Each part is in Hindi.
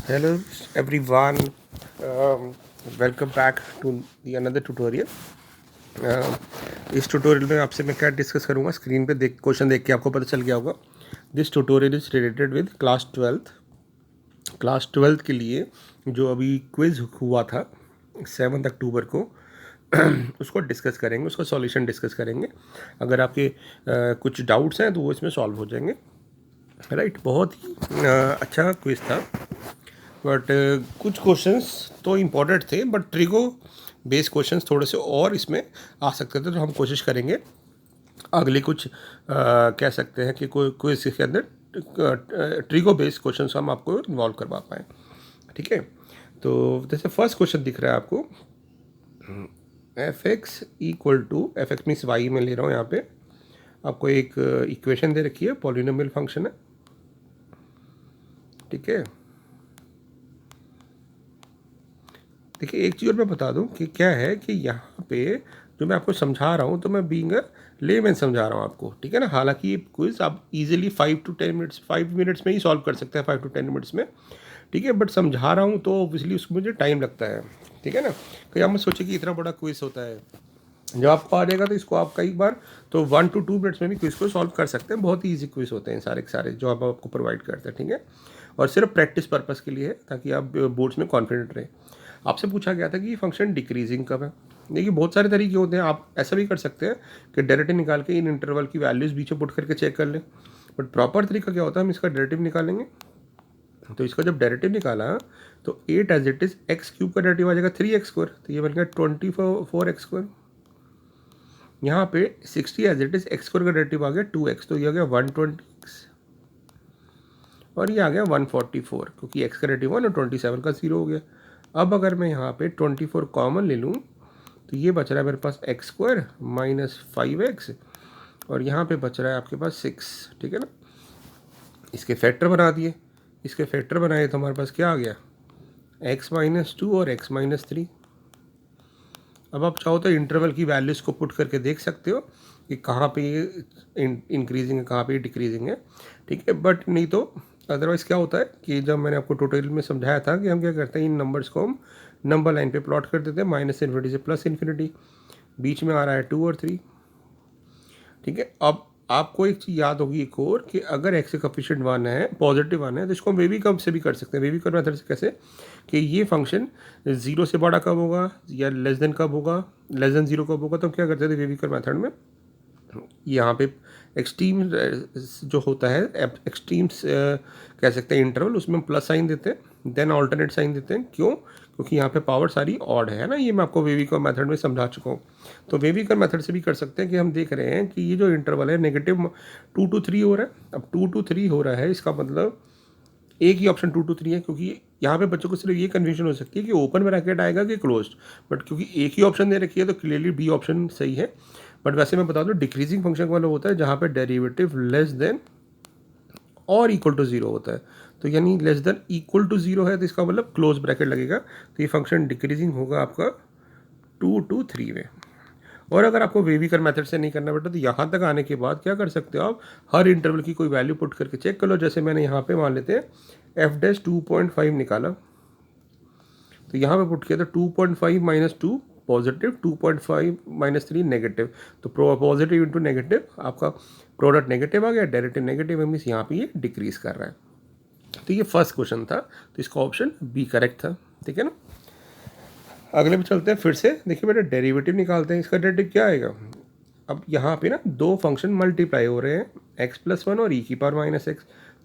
Hello everyone. Welcome back to the another tutorial. इस ट्यूटोरियल में आपसे मैं क्या डिस्कस करूँगा, स्क्रीन पे देख क्वेश्चन देख के आपको पता चल गया होगा. This tutorial is related with class twelfth के लिए जो अभी क्विज हुआ था 7 अक्टूबर को. उसको डिस्कस करेंगे, उसका सॉल्यूशन डिस्कस करेंगे. अगर आपके कुछ डाउट्स हैं तो वो इसमें सॉल्व हो जाएंगे. राइट, बहुत ही अच्छा क्विज था. बट कुछ क्वेश्चंस तो इम्पोर्टेंट थे, बट ट्रिगो बेस्ड क्वेश्चंस थोड़े से और इसमें आ सकते थे. तो हम कोशिश करेंगे अगले कुछ कह सकते हैं कि कोई क्विज के अंदर ट्रिगो बेस्ड क्वेश्चंस हम आपको इन्वॉल्व करवा पाएँ. ठीक है, तो जैसे फर्स्ट क्वेश्चन दिख रहा है आपको, F X equal to, F X means Y में ले रहा हूँ यहाँ पे. आपको एक इक्वेशन दे रखी है, पॉलिनोमियल फंक्शन है. ठीक है, देखिए एक चीज़ और मैं बता दूं कि क्या है कि यहाँ पे जो मैं आपको समझा रहा हूँ तो मैं बीइंग अ लेमैन समझा रहा हूँ आपको. ठीक है ना, हालांकि ये क्विज आप इजीली 5 मिनट्स में ही सॉल्व कर सकते हैं, 5 to 10 मिनट्स में. ठीक है, बट समझा रहा हूँ तो ऑब्वियसली उसमें मुझे टाइम लगता है. ठीक है ना, कहीं आप मत सोचिए कि इतना बड़ा क्विज होता है. जब आपको आ जाएगा तो इसको आप कई बार तो 1 to 2 मिनट्स में भी क्विज को सॉल्व कर सकते हैं. बहुत ही ईजी क्विज होते हैं सारे के सारे जो आप आपको प्रोवाइड करते हैं. ठीक है, और सिर्फ प्रैक्टिस पर्पज़ के लिए है ताकि आप बोर्ड्स में कॉन्फिडेंट रहें. आपसे पूछा गया था कि ये फंक्शन डिक्रीजिंग कब है. देखिए बहुत सारे तरीके होते हैं. आप ऐसा भी कर सकते हैं कि डायरेक्टिव निकाल के इन इंटरवल की वैल्यूज़ बीच में पुट करके चेक कर लें. बट प्रॉपर तरीका क्या होता है, हम इसका डायरेक्टिव निकालेंगे. तो इसका जब डायरेक्टिव निकाला तो 8 as it is X cube का डायरेक्टिव आ जाएगा 3x². तो ये बन गया 24x². यहाँ पे 60 एज इट इज़ x² का डायरेक्टिव आ गया 2x, तो ये आ गया 120x. और ये आ गया 144 क्योंकि x का डायरेक्टिव 1 और 27 का 0 हो गया. अब अगर मैं यहाँ पे 24 कॉमन ले लूँ तो ये बच रहा है मेरे पास x² माइनस 5x, और यहाँ पे बच रहा है आपके पास 6. ठीक है ना, इसके फैक्टर बना दिए. इसके फैक्टर बनाए तो हमारे पास क्या आ गया, x-2 और x-3. अब आप चाहो तो इंटरवल की वैल्यूज़ को पुट करके देख सकते हो कि कहाँ पे ये इंक्रीजिंग है, कहाँ पे डिक्रीजिंग है. ठीक है, बट नहीं तो अदरवाइज़ क्या होता है कि जब मैंने आपको ट्यूटोरियल में समझाया था कि हम क्या करते हैं, इन नंबर्स को हम नंबर लाइन पे प्लॉट कर देते हैं, -∞ से +∞. बीच में आ रहा है 2 और 3. ठीक है, अब आपको एक चीज़ याद होगी एक और, कि अगर एक्स का कोफिशिएंट 1 है, पॉजिटिव 1 है, तो इसको हम बेबी कर्व से भी कर सकते हैं. बेबी कर्व मेथड से कैसे, कि ये फंक्शन 0 से बड़ा कब होगा या लेस देन कब होगा, लेस देन 0 कब होगा. तो हम क्या करते थे बेबी कर्व मेथड में, यहाँ पे एक्सट्रीम जो होता है, एक्सट्रीम्स कह सकते हैं इंटरवल, उसमें हम प्लस साइन देते हैं, देन ऑल्टरनेट साइन देते हैं. क्यों, क्योंकि यहाँ पे पावर सारी ऑड है ना. ये मैं आपको वेवी कर्व मेथड में समझा चुका हूँ. तो वेवी कर्व मेथड से भी कर सकते हैं कि हम देख रहे हैं कि ये जो इंटरवल है -2 to 3 हो रहा है. अब 2 to 3 हो रहा है, इसका मतलब एक ही ऑप्शन 2 to 3 है, क्योंकि यहाँ पे बच्चों को सिर्फ ये कन्फ्यूजन हो सकती है कि ओपन ब्रैकेट आएगा कि क्लोज्ड. बट क्योंकि एक ही ऑप्शन दे रखी है तो क्लियरली बी ऑप्शन सही है. बट वैसे मैं बता दूँ डिक्रीजिंग फंक्शन वाला होता है जहाँ पे डेरिवेटिव लेस देन और इक्वल टू 0 होता है. तो यानी लेस देन इक्वल टू 0 है तो इसका मतलब क्लोज ब्रैकेट लगेगा. तो ये फंक्शन डिक्रीजिंग होगा आपका 2 to 3 में. और अगर आपको वेविकर मेथड से नहीं करना बेटा तो यहाँ तक आने के बाद क्या कर सकते हो आप, हर इंटरवल की कोई वैल्यू पुट करके चेक कर लो. जैसे मैंने यहाँ पे मान लेते हैं f' 2.5 निकाला, तो यहाँ पे पुट किया तो 2.5 माइनस 2 पॉजिटिव, 2.5 माइनस 3 नेगेटिव. तो पॉजिटिव इंटू नेगेटिव, आपका प्रोडक्ट नेगेटिव आ गया, डायरेक्टिव नेगेटिव, मीन्स यहाँ पे ये डिक्रीज कर रहा है. तो ये फर्स्ट क्वेश्चन था, तो इसका ऑप्शन बी करेक्ट था. ठीक है ना, अगले पे चलते हैं. फिर से देखिए बेटा, डेरिवेटिव निकालते हैं. इसका डेरिवेटिव क्या आएगा, अब यहाँ पे ना दो फंक्शन मल्टीप्लाई हो रहे हैं, x+1 और e⁻⁻x.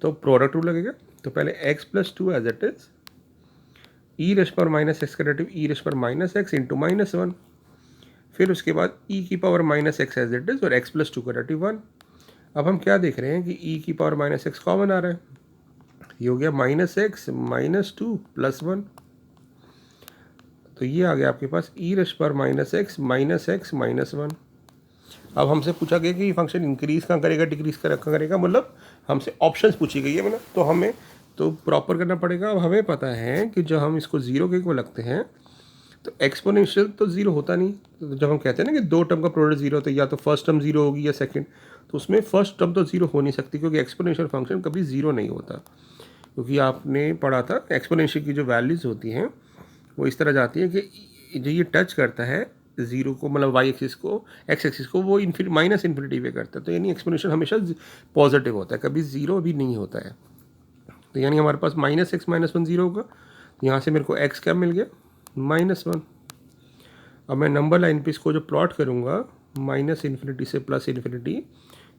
तो प्रोडक्ट रूल लगेगा. तो पहले x+2 as it is e⁻⁻x का डेरिवेटिव e⁻⁻x इंटू -1. फिर उसके बाद e⁻⁻x एज इट इज और x+2 का डेरिवेटिव 1. अब हम क्या देख रहे हैं कि e⁻⁻x कॉमन आ रहा है. ये हो गया -x -2 +1. तो ये आ गया आपके पास e⁻⁻x -x -1. अब हमसे पूछा गया कि ये फंक्शन इंक्रीज कहाँ करेगा, डिक्रीज कहाँ करेगा, मतलब हमसे ऑप्शंस पूछी गई है. मतलब तो हमें तो प्रॉपर करना पड़ेगा. अब हमें पता है कि जब हम इसको 0 के इक्वल लगते हैं तो एक्सपोनेंशियल तो 0 होता नहीं. तो जब हम कहते हैं ना कि दो टर्म का प्रोडक्ट 0 तो या तो फर्स्ट टर्म 0 होगी या सेकंड, तो उसमें फर्स्ट टर्म तो 0 हो नहीं सकती क्योंकि एक्सपोनेंशियल फंक्शन कभी 0 नहीं होता. क्योंकि आपने पढ़ा था एक्सपोनेंशियल की जो वैल्यूज़ होती हैं वो इस तरह जाती है कि जो ये टच करता है ज़ीरो को, मतलब वाई एक्सिस को, एक्स एक्सिस को, वो माइनस इन्फिनिटी पे करता है। तो यानी एक्सपोनेंशियल हमेशा पॉजिटिव होता है, कभी ज़ीरो भी नहीं होता है। तो यानी हमारे पास -x-1 ज़ीरो होगा। यहाँ से मेरे को x क्या मिल गया, -1। अब मैं नंबर लाइन पे इसको जो प्लॉट करूँगा माइनस इन्फिनिटी से प्लस इन्फिनिटी,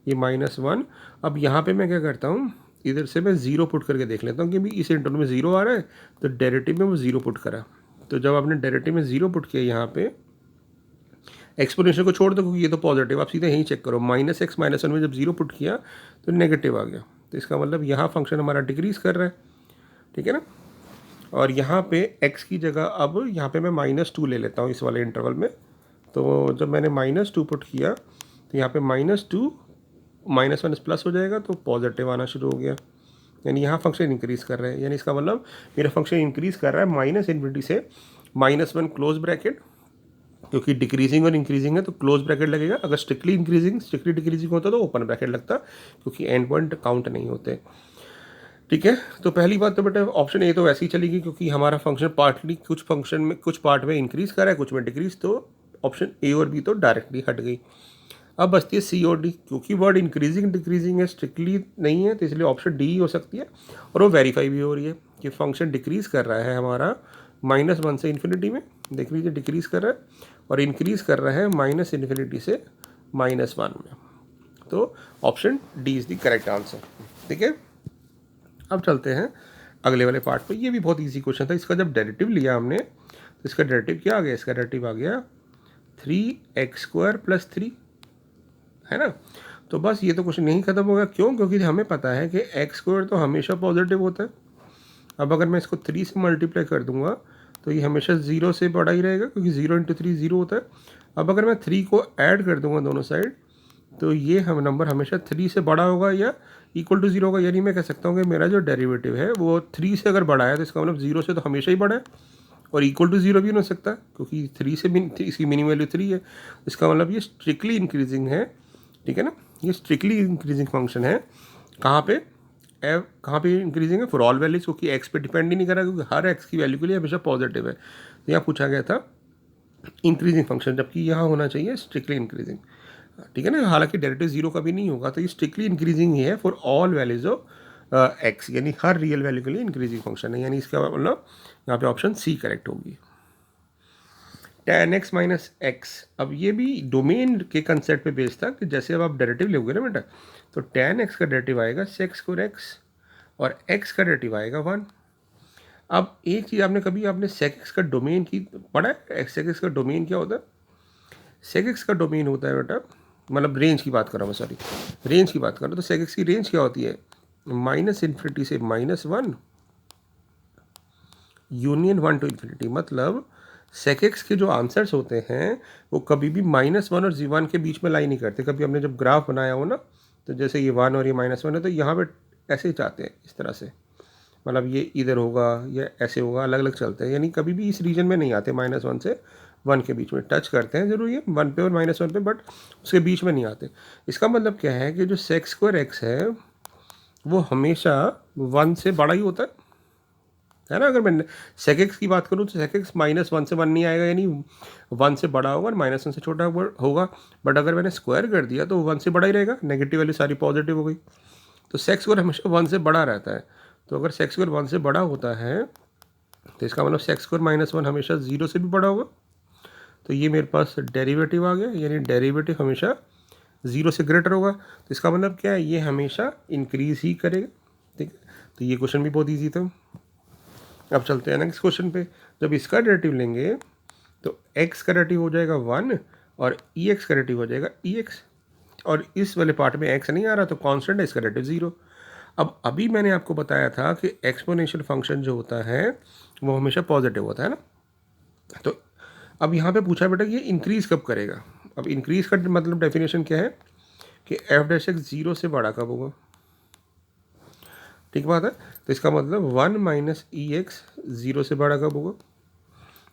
ये -1। अब यहाँ पे मैं क्या करता हूँ, इधर से मैं ज़ीरो पुट करके देख लेता हूँ कि भाई इस इंटरवल में ज़ीरो आ रहा है, तो डेरिवेटिव में वो ज़ीरो पुट करा। तो जब आपने डेरिवेटिव में ज़ीरो पुट किया यहाँ पे, एक्सपोनेंशियल को छोड़ दो क्योंकि ये तो पॉजिटिव, आप सीधे यहीं चेक करो, -x-1 में जब ज़ीरो पुट किया तो नेगेटिव आ गया। तो इसका मतलब यहाँ फंक्शन हमारा डिक्रीज़ कर रहा है, ठीक है ना। और यहाँ पे x की जगह अब यहाँ पे मैं -2 ले लेता हूँ इस वाले इंटरवल में। तो जब मैंने -2 पुट किया तो यहाँ पे -2 -1 प्लस हो जाएगा, तो पॉजिटिव आना शुरू हो गया। यानी यहाँ फंक्शन इंक्रीज़ कर रहे हैं, यानी इसका मतलब मेरा फंक्शन इंक्रीज़ कर रहा है माइनस इन्फिनिटी से -1 क्लोज ब्रैकेट, क्योंकि डिक्रीजिंग और इंक्रीजिंग है तो क्लोज ब्रैकेट लगेगा। अगर स्ट्रिक्टली डिक्रीजिंग होता तो ओपन ब्रैकेट लगता, क्योंकि एंड पॉइंट काउंट नहीं होते, ठीक है। तो पहली बात तो बेटा ऑप्शन ए तो वैसे ही चलेगी, क्योंकि हमारा फंक्शन पार्टली कुछ फंक्शन में कुछ पार्ट में इंक्रीज़ कर रहा है, कुछ में डिक्रीज, तो ऑप्शन ए और बी तो डायरेक्टली हट गई। अब बचती है सी और डी, क्योंकि वर्ड इंक्रीजिंग डिक्रीजिंग है, स्ट्रिक्टली नहीं है, तो इसलिए ऑप्शन डी ही हो सकती है। और वो वेरीफाई भी हो रही है कि फंक्शन डिक्रीज़ कर रहा है हमारा -1 से इन्फिनिटी में, देख लीजिए डिक्रीज़ कर रहा है, और इंक्रीज़ कर रहा है -इन्फिनिटी से -1 में। तो option D is the correct answer, ठीक है। अब चलते हैं अगले वाले पार्ट पे। ये भी बहुत इजी क्वेश्चन था। इसका जब डेरिवेटिव लिया हमने तो इसका डेरिवेटिव क्या आ गया, इसका डेरिवेटिव आ गया 3x² + 3, है ना। तो बस ये तो क्वेश्चन नहीं खत्म होगा, क्यों, क्योंकि हमें पता है कि x² तो हमेशा पॉजिटिव होता है। अब अगर मैं इसको 3 से मल्टीप्लाई कर दूंगा तो ये हमेशा 0 से बड़ा ही रहेगा, क्योंकि 0 × 3 0 होता है। अब अगर मैं 3 को ऐड कर दूंगा दोनों साइड, तो ये हम नंबर हमेशा 3 से बड़ा होगा या इक्वल टू 0 होगा। यानी मैं कह सकता हूँ कि मेरा जो डेरिवेटिव है वो 3 से अगर बड़ा है तो इसका मतलब 0 से तो हमेशा ही बड़ा है, और इक्वल टू 0 भी नहीं हो सकता, क्योंकि 3 से इसकी मिनिमम वैल्यू 3 है। इसका मतलब ये स्ट्रिक्टली इंक्रीजिंग है, ठीक है ना। ये स्ट्रिक्टली इंक्रीजिंग फंक्शन है। कहाँ पे इंक्रीजिंग है, फॉर ऑल वैल्यूज, क्योंकि एक्स पे डिपेंड ही नहीं कर रहा, क्योंकि हर एक्स की वैल्यू के लिए हमेशा पॉजिटिव है। तो यहाँ पूछा गया था इंक्रीजिंग फंक्शन, जबकि यहाँ होना चाहिए स्ट्रिक्टली इंक्रीजिंग, ठीक है ना। हालांकि डेरिवेटिव 0 का भी नहीं होगा, तो ये स्ट्रिक्टली इंक्रीजिंग ही है for all values of x, यानी हर रियल वैल्यू के लिए इंक्रीजिंग फंक्शन है। यानी इसका मतलब यहाँ पे ऑप्शन सी करेक्ट होगी। tan x - x, अब ये भी डोमेन के कंसेप्ट पे बेस्ड था कि जैसे अब आप डेरिवेटिव लोगे ना बेटा, तो tan x का डेरिवेटिव आएगा sec² x, और x का डेरिवेटिव आएगा 1। अब एक चीज़ आपने sec x का डोमेन की पढ़ा है, sec x का डोमेन क्या होता है। sec x का डोमेन होता है बेटा, मतलब रेंज की बात कर रहा हूँ, सॉरी रेंज की बात कर रहा हूँ। तो sec x की रेंज क्या होती है, -∞ से -1 यूनियन 1 to ∞। मतलब sec x के जो आंसर्स होते हैं वो कभी भी -1 और 1 के बीच में लाई नहीं करते। कभी हमने जब ग्राफ बनाया हो ना, तो जैसे ये 1 और ये -1 है, तो यहाँ पे ऐसे ही चाहते हैं इस तरह से, मतलब ये इधर होगा या ऐसे होगा, अलग अलग चलते हैं। यानी कभी भी इस रीजन में नहीं आते, -1 से 1 के बीच में टच करते हैं जरूर ये 1 पे और -1 पे, बट उसके बीच में नहीं आते। इसका मतलब क्या है कि जो sec² x है वो हमेशा 1 से बड़ा ही होता है ना। अगर मैं sec x की बात करूँ तो sec x -1 से 1 नहीं आएगा, यानी 1 से बड़ा होगा और -1 से छोटा होगा। बट अगर मैंने स्क्वायर कर दिया तो 1 से बड़ा ही रहेगा, नेगेटिव वैल्यू सारी पॉजिटिव हो गई। तो sec² हमेशा 1 से बड़ा रहता है। तो अगर sec² 1 से बड़ा होता है तो इसका मतलब sec² -1 हमेशा 0 से भी बड़ा होगा। तो ये मेरे पास डेरिवेटिव आ गया, यानी डेरिवेटिव हमेशा 0 से ग्रेटर होगा। तो इसका मतलब क्या है, ये हमेशा इंक्रीज ही करेगा, ठीक है। तो ये क्वेश्चन भी बहुत ईजी था। अब चलते हैं नेक्स्ट क्वेश्चन पे। जब इसका डेरिवेटिव लेंगे तो x का डेरिवेटिव हो जाएगा 1 और ex का डेरिवेटिव हो जाएगा ex, और इस वाले पार्ट में x नहीं आ रहा तो कांस्टेंट है, इसका डेरिवेटिव 0। अब अभी मैंने आपको बताया था कि एक्सपोनेंशियल फंक्शन जो होता है वो हमेशा पॉजिटिव होता है ना। तो अब यहाँ पे पूछा बेटा कि ये इंक्रीज़ कब करेगा। अब इंक्रीज़ का मतलब डेफिनेशन क्या है कि f' 0 से बड़ा कब होगा, ठीक बात है। तो इसका मतलब 1 - ex 0 से बड़ा कब होगा।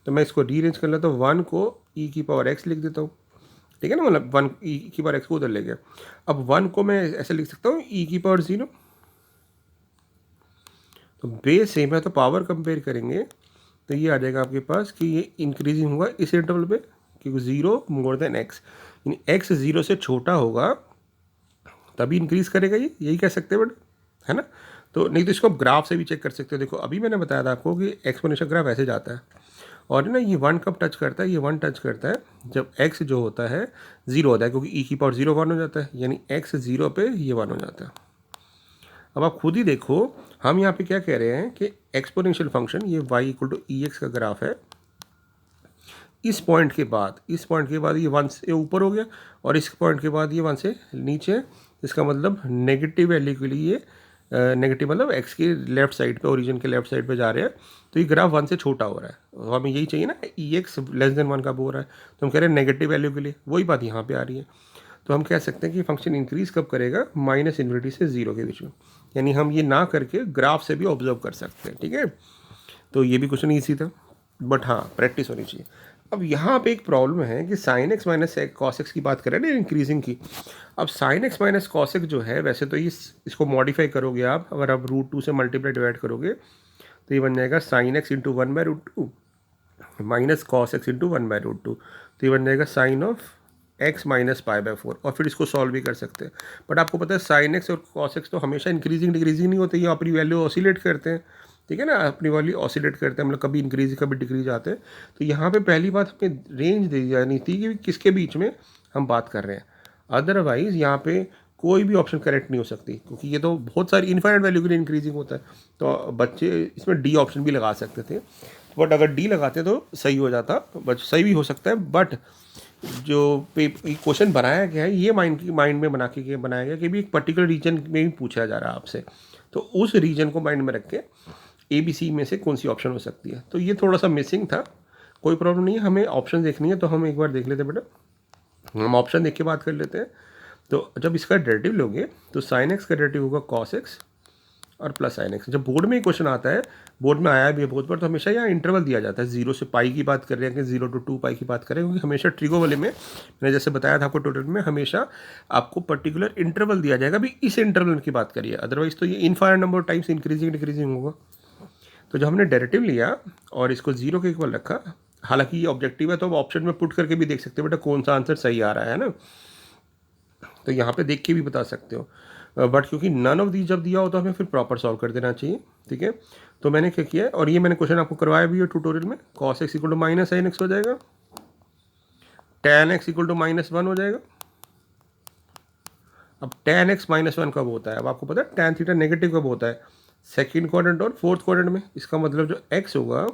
तो मैं इसको रीअरेंज कर लेता हूँ, 1 को e⁻x लिख देता हूँ, ठीक है ना। मतलब 1 e⁻x को उधर ले गया। अब 1 को मैं ऐसे लिख सकता हूँ e⁻0। तो बेस सेम है तो पावर कंपेयर करेंगे तो ये आ जाएगा आपके पास कि ये इंक्रीजिंग होगा इस इंटरवल पे, क्योंकि 0 मोर देन एक्स, यानी एक्स 0 से छोटा होगा तभी इंक्रीज करेगा, ये यही कह सकते हैं बट, है ना। तो नहीं तो इसको आप ग्राफ से भी चेक कर सकते हो। देखो अभी मैंने बताया था आपको कि एक्सपोनेंशियल ग्राफ ऐसे जाता है, और ना ये 1 कब टच करता है, ये 1 टच करता है जब x जो होता है 0 होता है, क्योंकि e की पावर 0 1 हो जाता है, यानी x 0 पे ये 1 हो जाता है। अब आप खुद ही देखो, हम यहाँ पे क्या कह रहे हैं कि एक्सपोनेंशियल फंक्शन ये y equal to E X का ग्राफ है, इस पॉइंट के बाद ये 1 से ऊपर हो गया, और इस पॉइंट के बाद ये 1 से नीचे, इसका मतलब नेगेटिव वैल्यू के लिए नेगेटिव मतलब एक्स के लेफ्ट साइड पे, ओरिजिन के लेफ्ट साइड पे जा रहे हैं, तो ये ग्राफ 1 से छोटा हो रहा है, और हमें यही चाहिए ना, ई एक्स लेस देन 1 कब हो रहा है, तो हम कह रहे हैं नेगेटिव वैल्यू के लिए, वही बात यहाँ पे आ रही है। तो हम कह सकते हैं कि फंक्शन इंक्रीज कब करेगा, माइनस इन्फिनिटी से 0 के बीच में, यानी हम ये ना करके ग्राफ से भी ऑब्जर्व कर सकते हैं, ठीक है। तो ये भी क्वेश्चन ईजी था, बट हाँ प्रैक्टिस होनी चाहिए। अब यहाँ पे एक प्रॉब्लम है कि sine x minus cos x की बात करें ना इंक्रीजिंग की। अब sine x minus cos x जो है, वैसे तो इसको मॉडिफाई करोगे आप, अगर आप √2 से मल्टीप्लाई डिवाइड करोगे तो ये बन जाएगा sine x into 1/√2 minus cos x into 1/√2, तो ये बन जाएगा साइन ऑफ एक्स माइनस π/4, और फिर इसको सॉल्व भी कर सकते हैं। बट आपको पता है साइन एक्स और कॉस एक्स तो हमेशा इंक्रीजिंग डिक्रीजिंग नहीं होते, ये अपनी वैल्यू ऑसिलेट करते हैं, ठीक है ना, अपनी वैल्यू ऑसिलेट करते हैं, मतलब कभी इंक्रीज कभी डिक्रीज आते हैं। तो यहाँ पे पहली बात हमें रेंज दी जानी थी कि किसके बीच में हम बात कर रहे हैं, अदरवाइज यहाँ पे कोई भी ऑप्शन करेक्ट नहीं हो सकती, क्योंकि ये तो बहुत सारी इन्फाइनाइट वैल्यू के लिए इंक्रीजिंग होता है। तो बच्चे इसमें डी ऑप्शन भी लगा सकते थे, बट अगर डी लगाते तो सही हो जाता, बट सही भी हो सकता है, बट जो क्वेश्चन बनाया गया है ये माइंड में बनाया गया कि भी एक पर्टिकुलर रीजन में भी पूछा जा रहा है आपसे, तो उस रीजन को माइंड में रख के ABC में से कौन सी ऑप्शन हो सकती है। तो ये थोड़ा सा मिसिंग था, कोई प्रॉब्लम नहीं है, हमें ऑप्शन देखनी है तो हम एक बार देख लेते हैं बेटा, हम ऑप्शन देख के बात कर लेते हैं। तो जब इसका डेरिवेटिव लोगे तो साइन एक्स का डेरिवेटिव होगा कॉस एक्स और प्लस साइन एक्स। जब बोर्ड में ही क्वेश्चन आता है, बोर्ड में आया भी है बहुत बार, तो हमेशा यहाँ इंटरवल दिया जाता है, 0 से पाई की बात कर रहे हैं कि 0 to 2 पाई की बात करें, क्योंकि हमेशा ट्रिगो वाले में मैंने जैसे बताया था आपको टोटल में, हमेशा आपको पर्टिकुलर इंटरवल दिया जाएगा, भी इस इंटरवल की बात करिए, अदरवाइज तो ये infinite number times increasing decreasing होगा। तो जब हमने डेरिवेटिव लिया और इसको 0 के इक्वल रखा, हालांकि ये ऑब्जेक्टिव है तो आप ऑप्शन में पुट करके भी देख सकते हो बेटा कौन सा आंसर सही आ रहा है ना, तो यहाँ पे देख के भी बता सकते हो, बट क्योंकि नन ऑफ दी जब दिया हो तो हमें फिर प्रॉपर सॉल्व कर देना चाहिए, ठीक है। तो मैंने क्या किया है, और ये मैंने क्वेश्चन आपको करवाया भी है ट्यूटोरियल में, cos X equal to minus sine X हो जाएगा, tan एक्स इक्वल टू -1 हो जाएगा। अब tan एक्स -1 कब होता है, अब आपको पता है tan थीटा नेगेटिव कब होता है, सेकेंड क्वाड्रेंट और फोर्थ क्वाड्रेंट में। इसका मतलब जो x होगा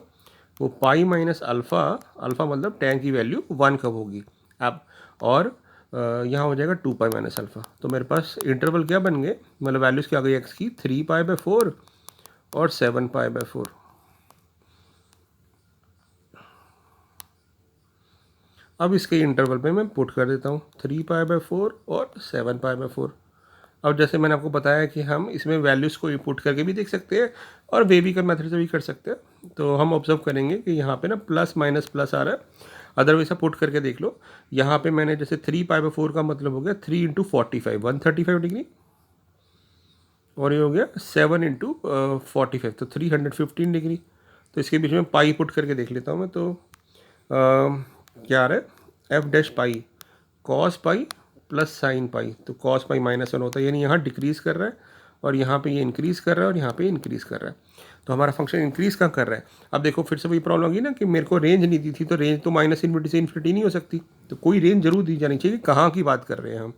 वो पाई माइनस अल्फ़ा, अल्फ़ा मतलब tan की वैल्यू 1 कब होगी। अब और यहाँ हो जाएगा 2 पाई माइनस अल्फ़ा, तो मेरे पास इंटरवल क्या बन गए, मतलब वैल्यूज़ क्या आ गई एक्स की, 3 पाई/4 और 7 पाई/4। अब इसके इंटरवल पे मैं पुट कर देता हूँ 3 पाई/4 और 7 पाई/4। अब जैसे मैंने आपको बताया कि हम इसमें वैल्यूज़ को पुट करके भी देख सकते हैं और वेवी का मेथड से भी कर सकते हैं। तो हम ऑब्जर्व करेंगे कि यहाँ पे ना प्लस माइनस प्लस आ रहा है, अदरवाइज आप पुट करके देख लो। यहाँ पे मैंने जैसे 3 पाई/4 का मतलब हो गया 3 इंटू 45 135 डिग्री, और ये हो गया 7 इंटू 45 तो 315 डिग्री। तो इसके बीच में पाई पुट करके देख लेता हूँ मैं, तो क्या आ रहा है, f' pi cos pi plus sine pi, तो कॉस पाई -1 होता है, यानी यहाँ डिक्रीज़ कर रहा है और यहाँ पे ये इंक्रीज़ कर रहा है और यहाँ पे इंक्रीज़ कर रहा है। तो हमारा फंक्शन इंक्रीज़ कहाँ कर रहा है। अब देखो फिर से वही प्रॉब्लम होगी ना कि मेरे को रेंज नहीं दी थी, तो रेंज तो -∞ से इन्फिनिटी नहीं हो सकती, तो कोई रेंज जरूर दी जानी चाहिए कि कहाँ की बात कर रहे हैं हम।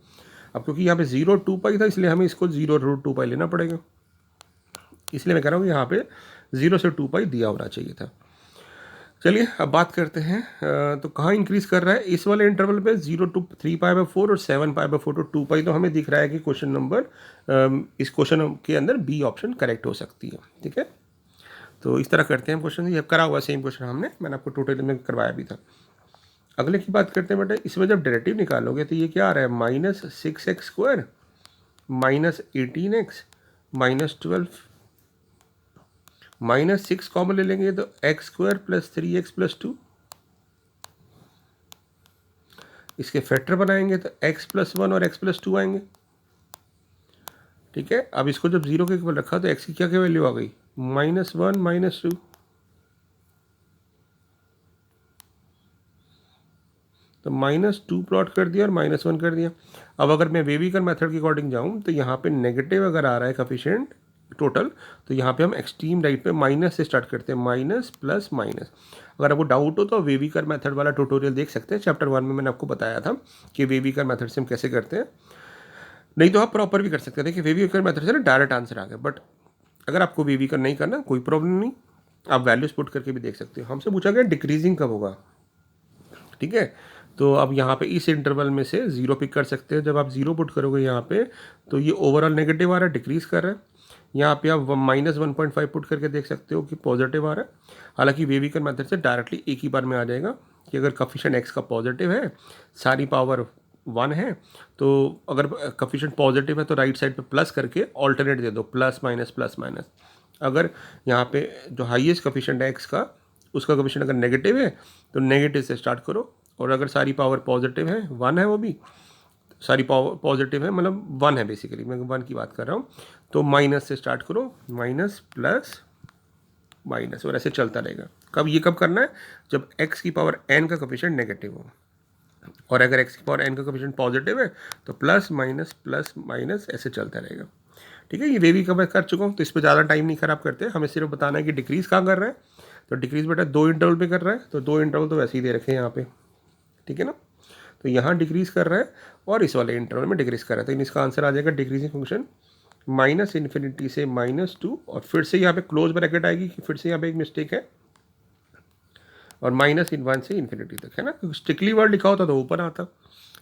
अब क्योंकि यहाँ पे 0 2 पाई था, इसलिए हमें इसको 0√2 पाई लेना पड़ेगा, इसलिए मैं कह रहा हूँ कि यहाँ पे 0 से 2 पाई दिया होना चाहिए था। चलिए अब बात करते हैं, तो कहाँ इंक्रीज़ कर रहा है, इस वाले इंटरवल पे 0 to 3 पाई/4 और 7 पाई/4 तो 2 पाई, तो हमें दिख रहा है कि क्वेश्चन नंबर इस क्वेश्चन के अंदर बी ऑप्शन करेक्ट हो सकती है, ठीक है। तो इस तरह करते हैं क्वेश्चन, ये करा हुआ सेम क्वेश्चन मैंने आपको टोटल में करवाया भी था। अगले की बात करते हैं बेटा, इसमें जब डेरिवेटिव निकालोगे तो ये क्या आ रहा है, -6x² -18x -12, -6 कॉमन ले लेंगे तो x² + 3x + 2, इसके फैक्टर बनाएंगे तो x + 1 और x + 2 आएंगे, ठीक है। अब इसको जब 0 के इक्वल रखा तो x की क्या क्या वैल्यू आ गई, -1 -2, तो -2 प्लॉट कर दिया और -1 कर दिया। अब अगर मैं वेविकर मेथड के अकॉर्डिंग जाऊँ तो यहाँ पे नेगेटिव अगर आ रहा है कफिशिएंट टोटल, तो यहाँ पे हम एक्सट्रीम राइट पे माइनस से स्टार्ट करते हैं, माइनस प्लस माइनस। अगर आपको डाउट हो तो वेविकर मेथड वाला ट्यूटोरियल देख सकते हैं, चैप्टर 1 में मैंने आपको बताया था कि वेविकर मेथड से हम कैसे करते हैं। नहीं तो आप प्रॉपर भी कर सकते हैं। देखिए वेविकर मेथड से ना डायरेक्ट आंसर आ गया, बट अगर आपको वेविकर नहीं करना कोई प्रॉब्लम नहीं, आप वैल्यूज पुट करके भी देख सकते हो। हमसे पूछा गया डिक्रीजिंग कब होगा, ठीक है। तो अब यहाँ पे इस इंटरवल में से 0 पिक कर सकते हैं। जब आप 0 पुट करोगे यहाँ पे तो ये ओवरऑल नेगेटिव आ रहा है, डिक्रीज कर रहा है। यहाँ पे आप -1.5 पुट करके देख सकते हो कि पॉजिटिव आ रहा है। हालांकि वेविकर मेथड से डायरेक्टली एक ही बार में आ जाएगा कि अगर कफिशिएंट एक्स का पॉजिटिव है, सारी पावर 1 है, तो अगर कफिशिएंट पॉजिटिव है तो राइट साइड पे प्लस करके ऑल्टरनेट दे दो, प्लस माइनस प्लस माइनस। अगर यहाँ पे जो हाईएस्ट कफिशिएंट है एक्स का, उसका कफिशिएंट अगर नेगेटिव है तो नेगेटिव से स्टार्ट करो, और अगर सारी पावर पॉजिटिव है, 1 है वो भी, सारी पावर पॉजिटिव है मतलब 1 है बेसिकली, मैं 1 की बात कर रहा हूँ, तो माइनस से स्टार्ट करो, माइनस प्लस माइनस, और ऐसे चलता रहेगा। कब करना है, जब x की पावर n का कफिशिएंट नेगेटिव हो, और अगर x की पावर n का कफिशिएंट पॉजिटिव है तो प्लस माइनस ऐसे चलता रहेगा, ठीक है। ये वे भी कवर कर चुका हूँ, तो इस पर ज़्यादा टाइम नहीं खराब करते, हमें सिर्फ बताना है कि डिक्रीज़ कहाँ कर रहा है। तो डिक्रीज़ बेटा 2 इंटरवल पे कर रहा है, तो 2 इंटरवल तो वैसे ही दे रखे हैं यहाँ पे, ठीक है ना। तो यहाँ डिक्रीज़ कर रहा है और इस वाले इंटरवल में डिक्रीज़ कर रहा है, तो इसका आंसर आ जाएगा डिक्रीजिंग फंक्शन -∞ से -2, और फिर से यहाँ पे क्लोज ब्रैकेट आएगी कि फिर से यहाँ पे एक मिस्टेक है, और -1 से इन्फिनिटी तक, है ना। स्ट्रिक्टली वर्ड लिखा होता तो ऊपर आता,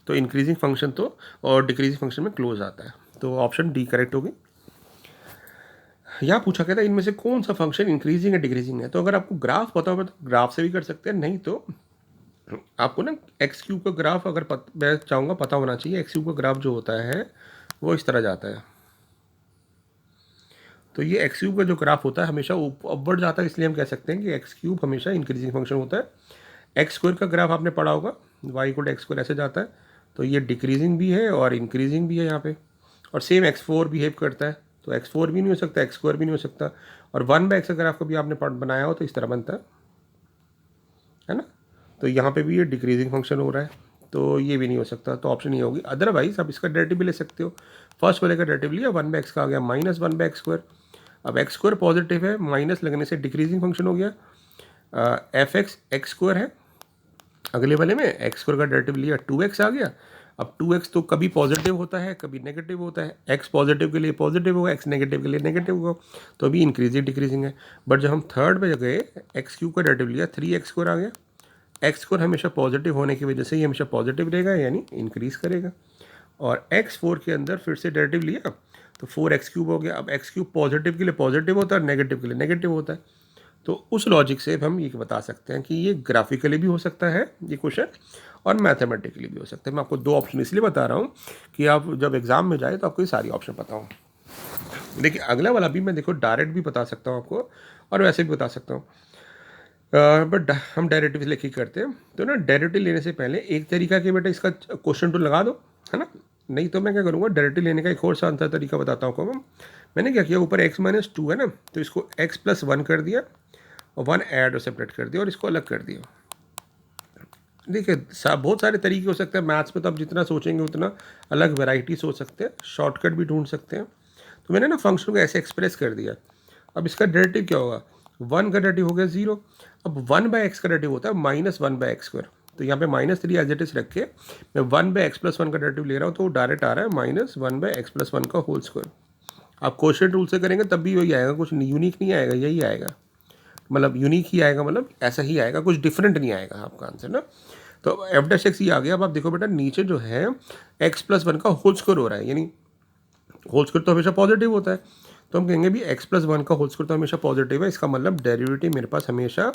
तो इंक्रीजिंग फंक्शन तो और डिक्रीजिंग फंक्शन में क्लोज आता है, तो ऑप्शन डी करेक्ट होगी। यहाँ पूछा गया था इनमें से कौन सा फंक्शन इंक्रीजिंग या डिक्रीजिंग है, तो अगर आपको ग्राफ पता होगा तो ग्राफ से भी कर सकते हैं, नहीं तो आपको ना एक्स क्यूब का ग्राफ अगर मैं चाहूँगा पता होना चाहिए। एक्स क्यूब का ग्राफ जो होता है वो इस तरह जाता है, तो ये एक्स क्यूब का जो ग्राफ होता है हमेशा अपवर्ड जाता है, इसलिए हम कह सकते हैं कि एक्स क्यूब हमेशा इंक्रीजिंग फंक्शन होता है। एक्स स्क्वायर का ग्राफ आपने पढ़ा होगा, वाई इक्वल एक्स स्क्वायर ऐसे जाता है, तो ये डिक्रीजिंग भी है और इंक्रीजिंग भी है यहाँ पे, और सेम x4 बिहेव करता है, तो x4 भी नहीं हो सकता, एक्स स्क्वायर भी नहीं हो सकता, और 1/x का ग्राफ कभी आपने बनाया हो तो इस तरह बनता है ना। तो यहाँ पे भी ये डिक्रीजिंग फंक्शन हो रहा है, तो ये भी नहीं हो सकता, तो ऑप्शन ये होगी। अदरवाइज आप इसका डेरिवेटिव भी ले सकते हो। फर्स्ट वाले का डेरिवेटिव लिया, 1/x का आ गया -1/x²। अब एक्स स्क्वायर पॉजिटिव है, माइनस लगने से डिक्रीजिंग फंक्शन हो गया। f(x) एक्स स्क्वायर है, अगले वाले में एक्स स्क्वायर का डेरिवेटिव लिया, 2x आ गया। अब 2x तो कभी पॉजिटिव होता है कभी नेगेटिव होता है, x पॉजिटिव के लिए पॉजिटिव होगा, x नेगेटिव के लिए नेगेटिव होगा, तो अभी इंक्रीजिंग डिक्रीजिंग है। बट जब हम थर्ड पे गए, एक्स क्यूब का डेरिवेटिव लिया, 3x स्क्वायर आ गया। एक्स स्क्वायर हमेशा पॉजिटिव होने की वजह से ये हमेशा पॉजिटिव रहेगा, यानी इंक्रीज करेगा। और x4 के अंदर फिर से डेरिवेटिव लिया तो 4x³ हो गया। अब x³ पॉजिटिव के लिए पॉजिटिव होता है, नेगेटिव के लिए नेगेटिव होता है, तो उस लॉजिक से हम ये बता सकते हैं कि ये ग्राफिकली भी हो सकता है ये क्वेश्चन, और मैथमेटिकली भी हो सकता है। मैं आपको 2 ऑप्शन इसलिए बता रहा हूँ कि आप जब एग्जाम में जाए तो आपको ये सारी ऑप्शन पता हो। देखिए अगला वाला भी मैं देखो डायरेक्ट भी बता सकता हूँ आपको, और वैसे भी बता सकता हूँ, बट हम डेरिवेटिव लेके ही करते हैं। तो ना डेरिवेटिव लेने से पहले एक तरीका कि बेटा इसका क्वेश्चन टू लगा दो, है ना। नहीं तो मैं क्या करूँगा, डेरिवेटिव लेने का एक और शानदार तरीका बताता हूँ आपको। मैंने क्या किया, ऊपर x-2 है ना, तो इसको x+1 कर दिया और 1 ऐड और सेपरेट कर दिया और इसको अलग कर दिया। देखिए बहुत सारे तरीके हो सकते हैं मैथ्स में, तो आप जितना सोचेंगे उतना अलग वैरायटी सोच सकते हैं, शॉर्टकट भी ढूंढ सकते हैं। तो मैंने ना फंक्शन को ऐसे एक्सप्रेस कर दिया। अब इसका डेरिवेटिव क्या होगा, 1 का डेरिवेटिव हो गया 0। अब 1/x का डेरिवेटिव होता है -1/x², तो यहाँ पे -3 एज इट इज रख के मैं 1/x+1 का डेरिवेटिव ले रहा हूँ, तो वो डायरेक्ट आ रहा है -1/x+1 का होल स्क्वायर। आप क्वोशिएंट रूल से करेंगे तब भी वही आएगा, कुछ यूनिक नहीं आएगा, यही आएगा, मतलब यूनिक ही आएगा, मतलब ऐसा ही आएगा, कुछ डिफरेंट नहीं आएगा आपका आंसर ना। तो f'(x) ही आ गया। अब आप देखो बेटा नीचे जो है x+1 का होल स्क्वायर हो रहा है, यानी होल स्क्वायर तो हमेशा पॉजिटिव होता है, तो हम कहेंगे भी x+1 का होल स्क्वायर तो हमेशा पॉजिटिव है, इसका मतलब डेरिवेटिव मेरे पास हमेशा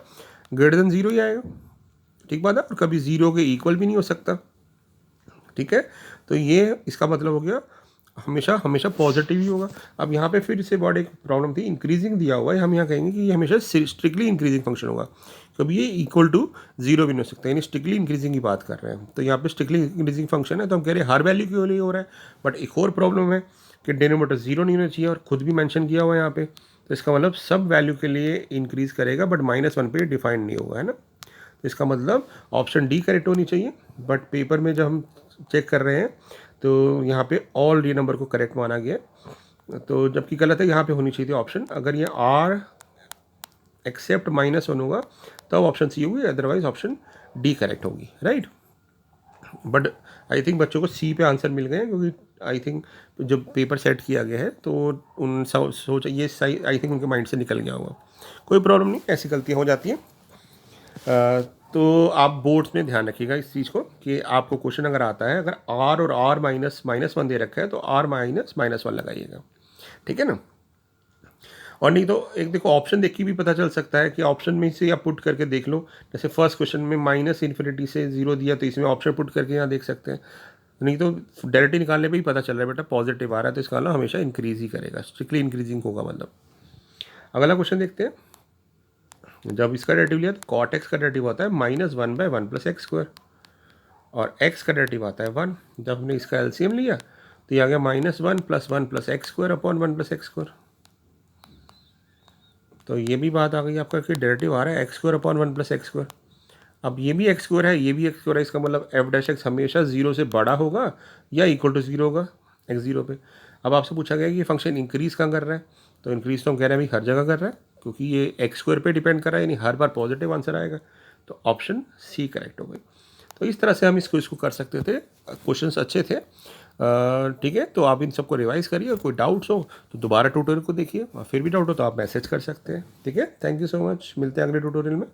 ग्रेटर देन 0 ही आएगा, ठीक बात है, और कभी 0 के इक्वल भी नहीं हो सकता, ठीक है। तो ये इसका मतलब हो गया हमेशा हमेशा पॉजिटिव ही होगा। अब यहाँ पे फिर से बहुत एक प्रॉब्लम थी, इंक्रीजिंग दिया हुआ है, हम यहाँ कहेंगे कि ये हमेशा स्ट्रिक्टली इंक्रीजिंग फंक्शन होगा, कभी ये इक्वल टू 0 भी नहीं हो सकता, यानी स्ट्रिक्टली इंक्रीजिंग की बात कर रहे हैं। तो यहाँ पे स्ट्रिक्टली इंक्रीजिंग फंक्शन है, तो हम कह रहे हैं हर वैल्यू के लिए हो रहा है। बट एक और प्रॉब्लम है कि डिनोमिनेटर 0 नहीं होना चाहिए, और खुद भी मेंशन किया हुआ है यहाँ पे तो इसका मतलब सब वैल्यू के लिए इंक्रीज़ करेगा बट -1 पे डिफाइंड नहीं होगा, है ना। तो इसका मतलब ऑप्शन डी करेक्ट होनी चाहिए, बट पेपर में जब हम चेक कर रहे हैं तो यहाँ पे ऑल ये नंबर को करेक्ट माना गया, तो जबकि गलत है, यहाँ पे होनी चाहिए थी ऑप्शन, अगर ये आर एक्सेप्ट -1 होगा तब ऑप्शन सी होगी, अदरवाइज ऑप्शन डी करेक्ट होगी, राइट। बट आई थिंक बच्चों को सी पे आंसर मिल गए हैं, क्योंकि आई थिंक जब पेपर सेट किया गया है तो उन सोच ये सही, आई थिंक उनके माइंड से निकल गया होगा। कोई प्रॉब्लम नहीं, ऐसी गलतियाँ हो जाती हैं। तो आप बोर्ड्स में ध्यान रखिएगा इस चीज़ को कि आपको क्वेश्चन अगर आता है, अगर आर और आर -1 दे रखा है तो आर -1 लगाइएगा, ठीक है ना। और नहीं तो एक देखो ऑप्शन देख के भी पता चल सकता है कि ऑप्शन में से आप पुट करके देख लो, जैसे फर्स्ट क्वेश्चन में -∞ से 0 दिया तो इसमें ऑप्शन पुट करके यहाँ देख सकते हैं। नहीं तो डायरेक्टली निकालने पे ही पता चल रहा है बेटा पॉजिटिव आ रहा है, तो इसका मतलब हमेशा इंक्रीज ही करेगा, स्ट्रिक्टली इंक्रीजिंग होगा मतलब। अगला क्वेश्चन देखते हैं। जब इसका डेरिवेटिव लिया तो कॉट एक्स का डेरिवेटिव आता है -1/1 + x², और x का डेरिवेटिव आता है 1। जब हमने इसका एलसीएम लिया तो ये आ गया -1 + 1 + x² अपॉन 1 + x²। तो ये भी बात आ गई आपका कि डेरिवेटिव आ रहा है x² अपॉन 1 + x²। अब ये भी x² है, ये भी x² है, इसका मतलब f' हमेशा 0 से बड़ा होगा या इक्वल टू 0 होगा x0 पे। अब आपसे पूछा गया कि ये फंक्शन इंक्रीज़ कहाँ कर रहा है, तो इंक्रीज़ तो हम कह रहे हैं भाई हर जगह कर रहा है, क्योंकि ये x² पे डिपेंड कर रहा है, यानी हर बार पॉजिटिव आंसर आएगा, तो ऑप्शन सी करेक्ट हो गई। तो इस तरह से हम इसको कर सकते थे, क्वेश्चंस अच्छे थे, ठीक है। तो आप इन सबको रिवाइज करिए, कोई डाउट्स हो तो दोबारा ट्यूटोरियल को देखिए, और फिर भी डाउट हो तो आप मैसेज कर सकते हैं, ठीक है। थैंक यू सो मच, मिलते हैं अगले ट्यूटोरियल में।